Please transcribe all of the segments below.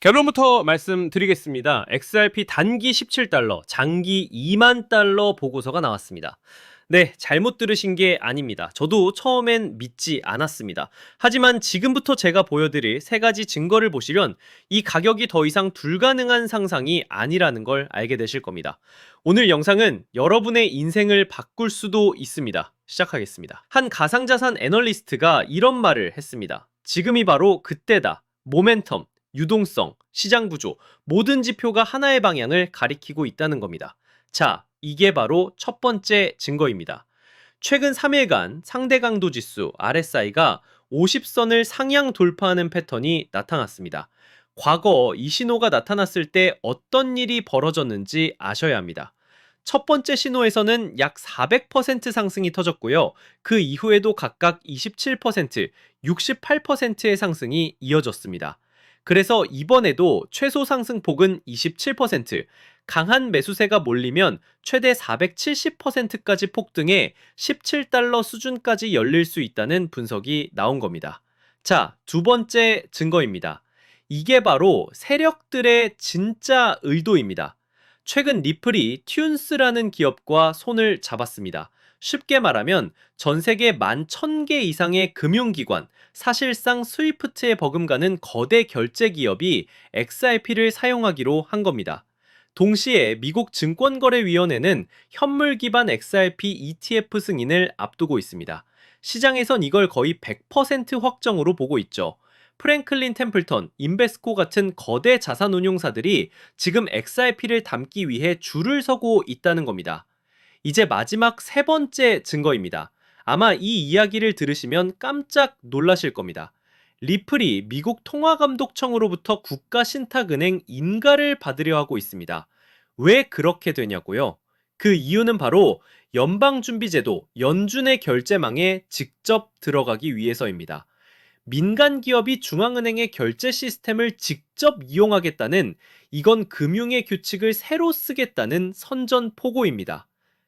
결론부터 말씀드리겠습니다. XRP 단기 17달러, 장기 2만 달러 보고서가 나왔습니다. 네, 잘못 들으신 게 아닙니다. 저도 처음엔 믿지 않았습니다. 하지만 지금부터 제가 보여드릴 세 가지 증거를 보시면 이 가격이 더 이상 불가능한 상상이 아니라는 걸 알게 되실 겁니다. 오늘 영상은 여러분의 인생을 바꿀 수도 있습니다. 시작하겠습니다. 한 가상자산 애널리스트가 이런 말을 했습니다. 지금이 바로 그때다. 모멘텀, 유동성, 시장 구조, 모든 지표가 하나의 방향을 가리키고 있다는 겁니다. 자, 이게 바로 첫 번째 증거입니다. 최근 3일간 상대 강도 지수 RSI가 50선을 상향 돌파하는 패턴이 나타났습니다. 과거 이 신호가 나타났을 때 어떤 일이 벌어졌는지 아셔야 합니다. 첫 번째 신호에서는 약 400% 상승이 터졌고요. 그 이후에도 각각 27%, 68%의 상승이 이어졌습니다. 그래서 이번에도 최소 상승폭은 27%, 강한 매수세가 몰리면 최대 470%까지 폭등해 17달러 수준까지 열릴 수 있다는 분석이 나온 겁니다. 자, 두 번째 증거입니다. 이게 바로 세력들의 진짜 의도입니다. 최근 리플이 튠스라는 기업과 손을 잡았습니다. 쉽게 말하면 전 세계 11,000개 이상의 금융기관, 사실상 스위프트에 버금가는 거대 결제 기업이 XRP를 사용하기로 한 겁니다. 동시에 미국 증권거래위원회는 현물 기반 XRP ETF 승인을 앞두고 있습니다. 시장에선 이걸 거의 100% 확정으로 보고 있죠. 프랭클린 템플턴, 인베스코 같은 거대 자산운용사들이 지금 XRP를 담기 위해 줄을 서고 있다는 겁니다. 이제 마지막 세 번째 증거입니다. 아마 이 이야기를 들으시면 깜짝 놀라실 겁니다. 리플이 미국 통화감독청으로부터 국가신탁은행 인가를 받으려 하고 있습니다. 왜 그렇게 되냐고요? 그 이유는 바로 연방준비제도, 연준의 결제망에 직접 들어가기 위해서입니다. 민간 기업이 중앙은행의 결제 시스템을 직접 이용하겠다는, 이건 금융의 규칙을 새로 쓰겠다는 선전포고입니다.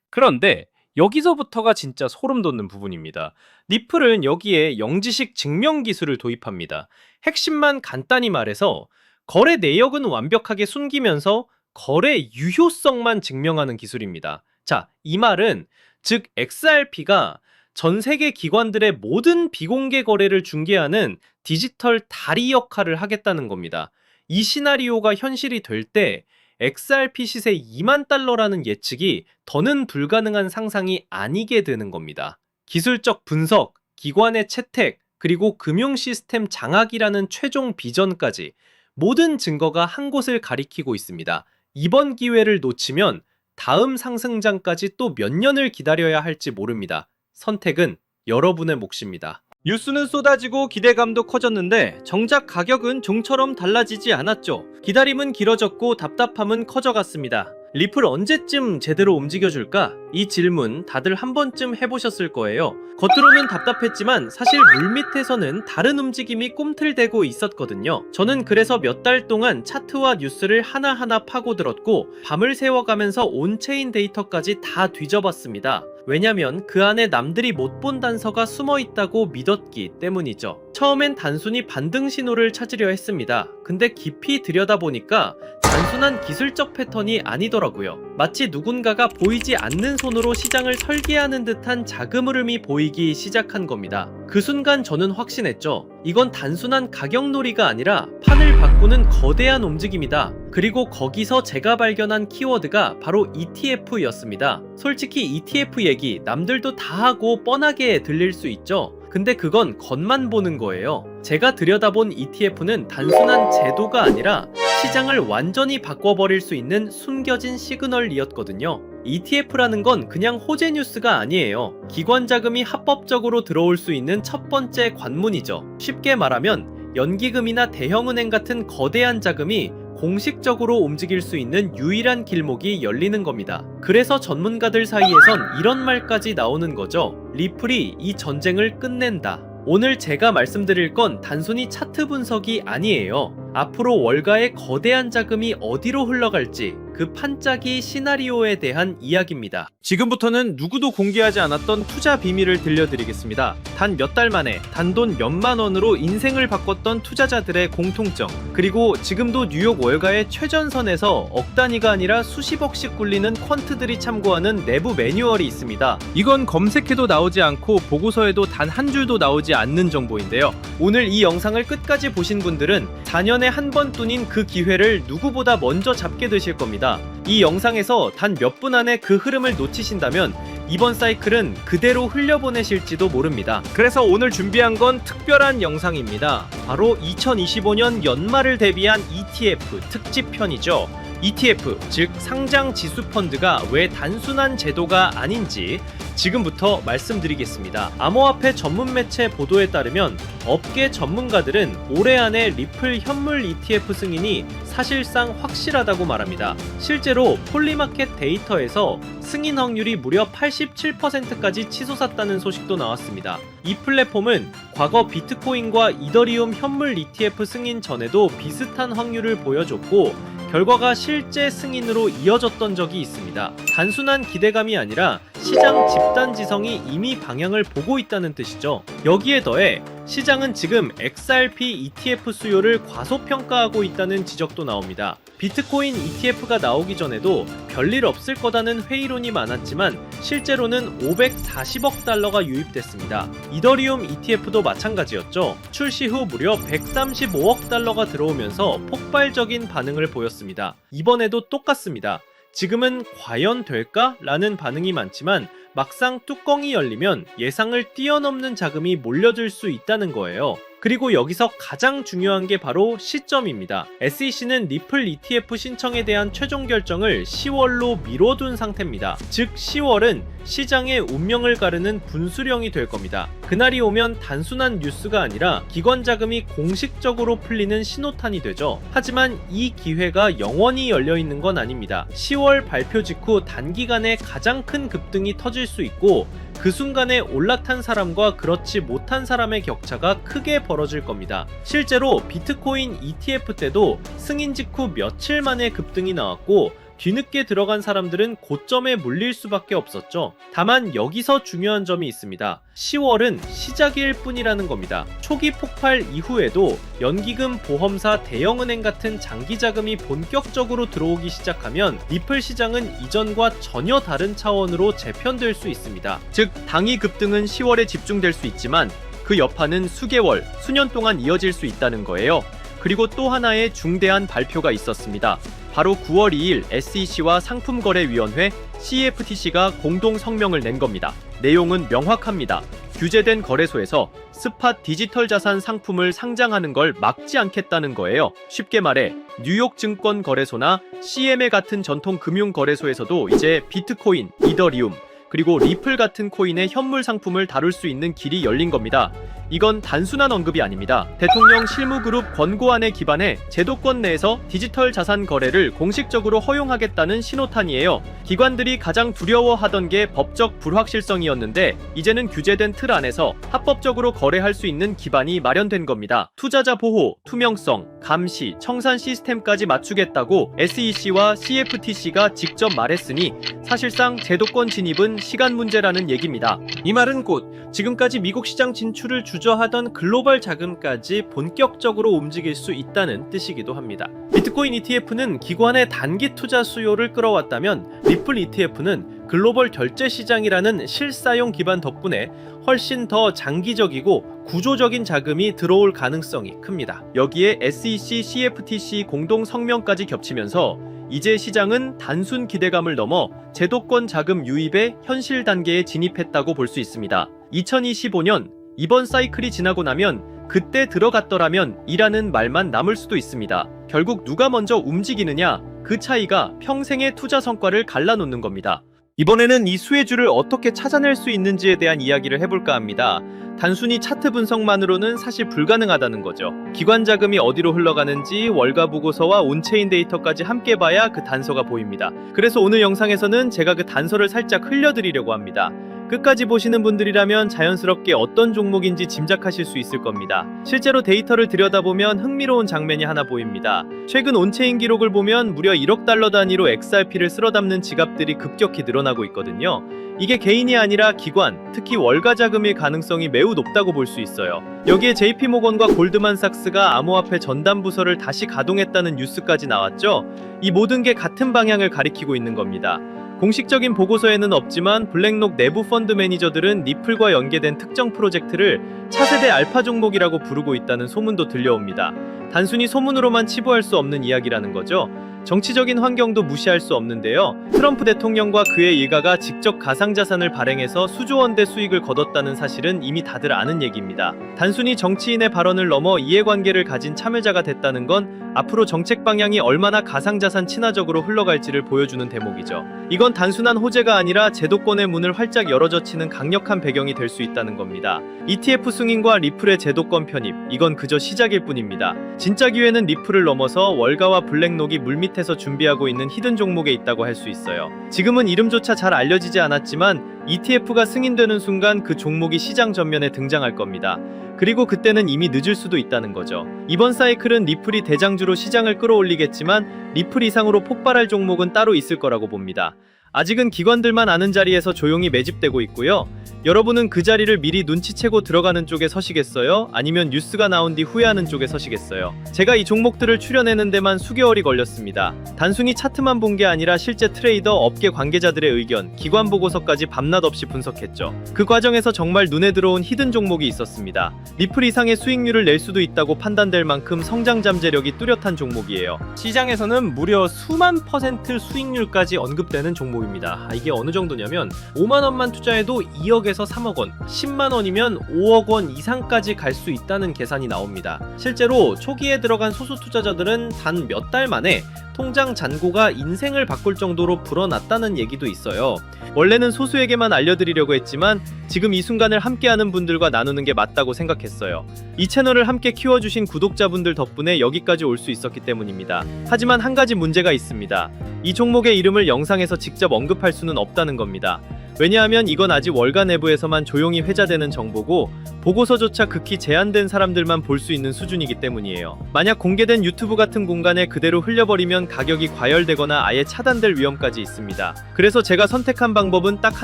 그런데 여기서부터가 진짜 소름 돋는 부분입니다. 리플은 여기에 영지식 증명 기술을 도입합니다. 핵심만 간단히 말해서 거래 내역은 완벽하게 숨기면서 거래 유효성만 증명하는 기술입니다. 자, 이 말은 즉 XRP가 전 세계 기관들의 모든 비공개 거래를 중개하는 디지털 다리 역할을 하겠다는 겁니다. 이 시나리오가 현실이 될 때 XRP 시세 2만 달러라는 예측이 더는 불가능한 상상이 아니게 되는 겁니다. 기술적 분석, 기관의 채택, 그리고 금융 시스템 장악이라는 최종 비전까지 모든 증거가 한 곳을 가리키고 있습니다. 이번 기회를 놓치면 다음 상승장까지 또 몇 년을 기다려야 할지 모릅니다. 선택은 여러분의 몫입니다. 뉴스는 쏟아지고 기대감도 커졌는데 정작 가격은 종처럼 달라지지 않았죠. 기다림은 길어졌고 답답함은 커져갔습니다. 리플 언제쯤 제대로 움직여줄까? 이 질문 다들 한 번쯤 해보셨을 거예요. 겉으로는 답답했지만 사실 물밑에서는 다른 움직임이 꿈틀대고 있었거든요. 저는 그래서 몇 달 동안 차트와 뉴스를 하나하나 파고들었고 밤을 새워가면서 온체인 데이터까지 다 뒤져봤습니다. 왜냐면 그 안에 남들이 못 본 단서가 숨어 있다고 믿었기 때문이죠. 처음엔 단순히 반등 신호를 찾으려 했습니다. 근데 깊이 들여다보니까 단순한 기술적 패턴이 아니더라고요. 마치 누군가가 보이지 않는 손으로 시장을 설계하는 듯한 자금 흐름이 보이기 시작한 겁니다. 그 순간 저는 확신했죠. 이건 단순한 가격놀이가 아니라 판을 바꾸는 거대한 움직임이다. 그리고 거기서 제가 발견한 키워드가 바로 ETF였습니다. 솔직히 ETF 얘기 남들도 다 하고 뻔하게 들릴 수 있죠. 근데 그건 겉만 보는 거예요. 제가 들여다본 ETF는 단순한 제도가 아니라 시장을 완전히 바꿔버릴 수 있는 숨겨진 시그널이었거든요. ETF라는 건 그냥 호재 뉴스가 아니에요. 기관 자금이 합법적으로 들어올 수 있는 첫 번째 관문이죠. 쉽게 말하면 연기금이나 대형은행 같은 거대한 자금이 공식적으로 움직일 수 있는 유일한 길목이 열리는 겁니다. 그래서 전문가들 사이에선 이런 말까지 나오는 거죠. 리플이 이 전쟁을 끝낸다. 오늘 제가 말씀드릴 건 단순히 차트 분석이 아니에요. 앞으로 월가의 거대한 자금이 어디로 흘러갈지, 그 판짜기 시나리오에 대한 이야기입니다. 지금부터는 누구도 공개하지 않았던 투자 비밀을 들려드리겠습니다. 단 몇 달 만에 단돈 몇만 원으로 인생을 바꿨던 투자자들의 공통점, 그리고 지금도 뉴욕 월가의 최전선에서 억 단위가 아니라 수십억씩 굴리는 퀀트들이 참고하는 내부 매뉴얼이 있습니다. 이건 검색해도 나오지 않고 보고서에도 단 한 줄도 나오지 않는 정보인데요. 오늘 이 영상을 끝까지 보신 분들은 4년에 한 번뿐인 그 기회를 누구보다 먼저 잡게 되실 겁니다. 이 영상에서 단 몇 분 안에 그 흐름을 놓치신다면 이번 사이클은 그대로 흘려보내실지도 모릅니다. 그래서 오늘 준비한 건 특별한 영상입니다. 바로 2025년 연말을 대비한 ETF 특집편이죠. ETF, 즉 상장 지수 펀드가 왜 단순한 제도가 아닌지 지금부터 말씀드리겠습니다. 암호화폐 전문 매체 보도에 따르면 업계 전문가들은 올해 안에 리플 현물 ETF 승인이 사실상 확실하다고 말합니다. 실제로 폴리마켓 데이터에서 승인 확률이 무려 87%까지 치솟았다는 소식도 나왔습니다. 이 플랫폼은 과거 비트코인과 이더리움 현물 ETF 승인 전에도 비슷한 확률을 보여줬고 결과가 실제 승인으로 이어졌던 적이 있습니다. 단순한 기대감이 아니라 시장 집단지성이 이미 방향을 보고 있다는 뜻이죠. 여기에 더해 시장은 지금 XRP ETF 수요를 과소평가하고 있다는 지적도 나옵니다. 비트코인 ETF가 나오기 전에도 별일 없을 거다는 회의론이 많았지만 실제로는 540억 달러가 유입됐습니다. 이더리움 ETF도 마찬가지였죠. 출시 후 무려 135억 달러가 들어오면서 폭발적인 반응을 보였습니다. 이번에도 똑같습니다. 지금은 과연 될까? 라는 반응이 많지만 막상 뚜껑이 열리면 예상을 뛰어넘는 자금이 몰려들 수 있다는 거예요. 그리고 여기서 가장 중요한 게 바로 시점입니다. SEC는 리플 ETF 신청에 대한 최종 결정을 10월로 미뤄둔 상태입니다. 즉 10월은 시장의 운명을 가르는 분수령이 될 겁니다. 그날이 오면 단순한 뉴스가 아니라 기관 자금이 공식적으로 풀리는 신호탄이 되죠. 하지만 이 기회가 영원히 열려있는 건 아닙니다. 10월 발표 직후 단기간에 가장 큰 급등이 터질 수 있고 그 순간에 올라탄 사람과 그렇지 못한 사람의 격차가 크게 벌어질 겁니다. 실제로 비트코인 ETF 때도 승인 직후 며칠 만에 급등이 나왔고 뒤늦게 들어간 사람들은 고점에 물릴 수밖에 없었죠. 다만 여기서 중요한 점이 있습니다. 10월은 시작일 뿐이라는 겁니다. 초기 폭발 이후에도 연기금, 보험사, 대형은행 같은 장기 자금이 본격적으로 들어오기 시작하면 리플 시장은 이전과 전혀 다른 차원으로 재편될 수 있습니다. 즉 당이 급등은 10월에 집중될 수 있지만 그 여파는 수개월, 수년 동안 이어질 수 있다는 거예요. 그리고 또 하나의 중대한 발표가 있었습니다. 바로 9월 2일 SEC와 상품거래위원회 CFTC가 공동 성명을 낸 겁니다. 내용은 명확합니다. 규제된 거래소에서 스팟 디지털 자산 상품을 상장하는 걸 막지 않겠다는 거예요. 쉽게 말해 뉴욕 증권 거래소나 CME 같은 전통 금융 거래소에서도 이제 비트코인, 이더리움, 그리고 리플 같은 코인의 현물 상품을 다룰 수 있는 길이 열린 겁니다. 이건 단순한 언급이 아닙니다. 대통령 실무그룹 권고안에 기반해 제도권 내에서 디지털 자산 거래를 공식적으로 허용하겠다는 신호탄이에요. 기관들이 가장 두려워하던 게 법적 불확실성이었는데 이제는 규제된 틀 안에서 합법적으로 거래할 수 있는 기반이 마련된 겁니다. 투자자 보호, 투명성, 감시, 청산 시스템까지 맞추겠다고 SEC와 CFTC가 직접 말했으니 사실상 제도권 진입은 시간 문제라는 얘기입니다. 이 말은 곧 지금까지 미국 시장 진출을 주저하던 글로벌 자금까지 본격적으로 움직일 수 있다는 뜻이기도 합니다. 비트코인 ETF는 기관의 단기 투자 수요를 끌어왔다면 리플 ETF는 글로벌 결제 시장이라는 실사용 기반 덕분에 훨씬 더 장기적이고 구조적인 자금이 들어올 가능성이 큽니다. 여기에 SEC, CFTC 공동 성명까지 겹치면서 이제 시장은 단순 기대감을 넘어 제도권 자금 유입의 현실 단계에 진입했다고 볼 수 있습니다. 2025년 이번 사이클이 지나고 나면 그때 들어갔더라면 이라는 말만 남을 수도 있습니다. 결국 누가 먼저 움직이느냐, 그 차이가 평생의 투자 성과를 갈라놓는 겁니다. 이번에는 이 수혜주를 어떻게 찾아낼 수 있는지에 대한 이야기를 해볼까 합니다. 단순히 차트 분석만으로는 사실 불가능하다는 거죠. 기관 자금이 어디로 흘러가는지 월가 보고서와 온체인 데이터까지 함께 봐야 그 단서가 보입니다. 그래서 오늘 영상에서는 제가 그 단서를 살짝 흘려드리려고 합니다. 끝까지 보시는 분들이라면 자연스럽게 어떤 종목인지 짐작하실 수 있을 겁니다. 실제로 데이터를 들여다보면 흥미로운 장면이 하나 보입니다. 최근 온체인 기록을 보면 무려 1억 달러 단위로 XRP를 쓸어 담는 지갑들이 급격히 늘어나고 있거든요. 이게 개인이 아니라 기관, 특히 월가 자금일 가능성이 매우 높다고 볼 수 있어요. 여기에 JP모건과 골드만삭스가 암호화폐 전담 부서를 다시 가동했다는 뉴스까지 나왔죠. 이 모든 게 같은 방향을 가리키고 있는 겁니다. 공식적인 보고서에는 없지만 블랙록 내부 펀드 매니저들은 리플과 연계된 특정 프로젝트를 차세대 알파 종목이라고 부르고 있다는 소문도 들려옵니다. 단순히 소문으로만 치부할 수 없는 이야기라는 거죠. 정치적인 환경도 무시할 수 없는데요. 트럼프 대통령과 그의 일가가 직접 가상자산을 발행해서 수조 원대 수익을 거뒀다는 사실은 이미 다들 아는 얘기입니다. 단순히 정치인의 발언을 넘어 이해관계를 가진 참여자가 됐다는 건 앞으로 정책 방향이 얼마나 가상자산 친화적으로 흘러갈지를 보여주는 대목이죠. 이건 단순한 호재가 아니라 제도권의 문을 활짝 열어젖히는 강력한 배경이 될 수 있다는 겁니다. ETF 승인과 리플의 제도권 편입, 이건 그저 시작일 뿐입니다. 진짜 기회는 리플을 넘어서 월가와 블랙록이 물밑에서 준비하고 있는 히든 종목에 있다고 할 수 있어요. 지금은 이름조차 잘 알려지지 않았지만 ETF가 승인되는 순간 그 종목이 시장 전면에 등장할 겁니다. 그리고 그때는 이미 늦을 수도 있다는 거죠. 이번 사이클은 리플이 대장주로 시장을 끌어올리겠지만 리플 이상으로 폭발할 종목은 따로 있을 거라고 봅니다. 아직은 기관들만 아는 자리에서 조용히 매집되고 있고요. 여러분은 그 자리를 미리 눈치채고 들어가는 쪽에 서시겠어요? 아니면 뉴스가 나온 뒤 후회하는 쪽에 서시겠어요? 제가 이 종목들을 추려내는 데만 수개월이 걸렸습니다. 단순히 차트만 본 게 아니라 실제 트레이더, 업계 관계자들의 의견, 기관 보고서까지 밤낮 없이 분석했죠. 그 과정에서 정말 눈에 들어온 히든 종목이 있었습니다. 리플 이상의 수익률을 낼 수도 있다고 판단될 만큼 성장 잠재력이 뚜렷한 종목이에요. 시장에서는 무려 수만 % 수익률까지 언급되는 종목입니다. 이게 어느 정도냐면 5만 원만 투자해도 2억에서 3억 원, 10만 원이면 5억 원 이상까지 갈 수 있다는 계산이 나옵니다. 실제로 초기에 들어간 소수 투자자들은 단 몇 달 만에 통장 잔고가 인생을 바꿀 정도로 불어났다는 얘기도 있어요. 원래는 소수에게만 알려드리려고 했지만 지금 이 순간을 함께하는 분들과 나누는 게 맞다고 생각했어요. 이 채널을 함께 키워주신 구독자분들 덕분에 여기까지 올 수 있었기 때문입니다. 하지만 한 가지 문제가 있습니다. 이 종목의 이름을 영상에서 직접 언급할 수는 없다는 겁니다. 왜냐하면 이건 아직 월가 내부에서만 조용히 회자되는 정보고 보고서조차 극히 제한된 사람들만 볼 수 있는 수준이기 때문이에요. 만약 공개된 유튜브 같은 공간에 그대로 흘려버리면 가격이 과열되거나 아예 차단될 위험까지 있습니다. 그래서 제가 선택한 방법은 딱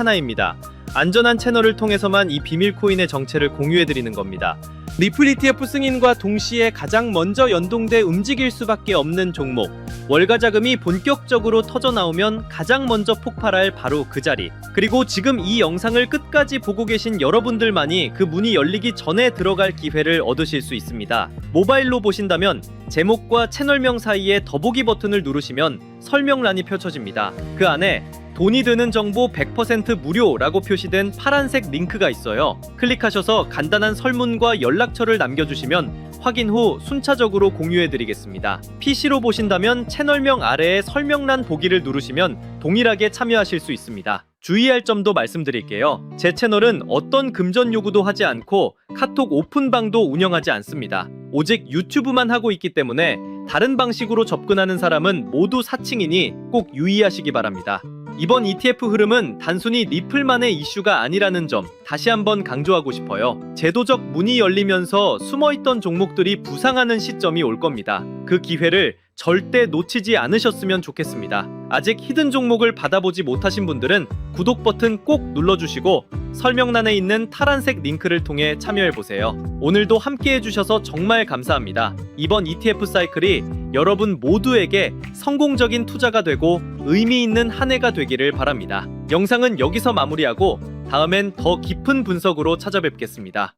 하나입니다. 안전한 채널을 통해서만 이 비밀 코인의 정체를 공유해드리는 겁니다. 리플 ETF 승인과 동시에 가장 먼저 연동돼 움직일 수밖에 없는 종목, 월가 자금이 본격적으로 터져나오면 가장 먼저 폭발할 바로 그 자리, 그리고 지금 이 영상을 끝까지 보고 계신 여러분들만이 그 문이 열리기 전에 들어갈 기회를 얻으실 수 있습니다. 모바일로 보신다면 제목과 채널명 사이에 더보기 버튼을 누르시면 설명란이 펼쳐집니다. 그 안에 돈이 드는 정보 100% 무료라고 표시된 파란색 링크가 있어요. 클릭하셔서 간단한 설문과 연락처를 남겨주시면 확인 후 순차적으로 공유해드리겠습니다. PC로 보신다면 채널명 아래에 설명란 보기를 누르시면 동일하게 참여하실 수 있습니다. 주의할 점도 말씀드릴게요. 제 채널은 어떤 금전 요구도 하지 않고 카톡 오픈방도 운영하지 않습니다. 오직 유튜브만 하고 있기 때문에 다른 방식으로 접근하는 사람은 모두 사칭이니 꼭 유의하시기 바랍니다. 이번 ETF 흐름은 단순히 리플만의 이슈가 아니라는 점 다시 한번 강조하고 싶어요. 제도적 문이 열리면서 숨어있던 종목들이 부상하는 시점이 올 겁니다. 그 기회를 절대 놓치지 않으셨으면 좋겠습니다. 아직 히든 종목을 받아보지 못하신 분들은 구독 버튼 꼭 눌러주시고 설명란에 있는 파란색 링크를 통해 참여해보세요. 오늘도 함께 해주셔서 정말 감사합니다. 이번 ETF 사이클이 여러분 모두에게 성공적인 투자가 되고 의미 있는 한 해가 되기를 바랍니다. 영상은 여기서 마무리하고 다음엔 더 깊은 분석으로 찾아뵙겠습니다.